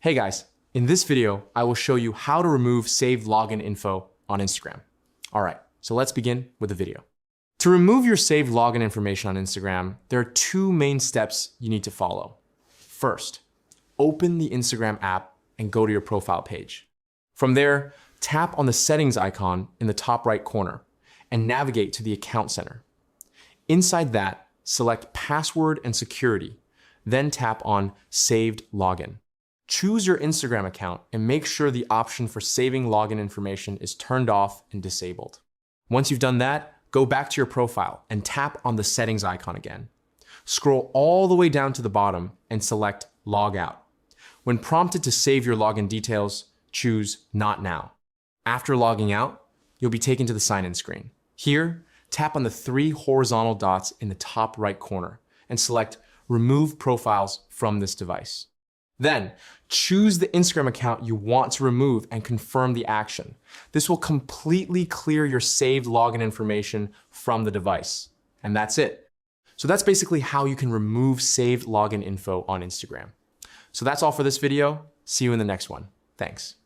Hey guys, in this video, I will show you how to remove saved login info on Instagram. All right, so let's begin with the video. To remove your saved login information on Instagram, there are two main steps you need to follow. First, open the Instagram app and go to your profile page. From there, tap on the settings icon in the top right corner and navigate to the account center. Inside that, select password and security, then tap on saved login. Choose your Instagram account and make sure the option for saving login information is turned off and disabled. Once you've done that, go back to your profile and tap on the settings icon again. Scroll all the way down to the bottom and select log out. When prompted to save your login details, choose not now. After logging out, you'll be taken to the sign-in screen. Here, tap on the three horizontal dots in the top right corner and select remove profiles from this device. Then, choose the Instagram account you want to remove and confirm the action. This will completely clear your saved login information from the device. And that's it. So that's basically how you can remove saved login info on Instagram. So that's all for this video. See you in the next one. Thanks.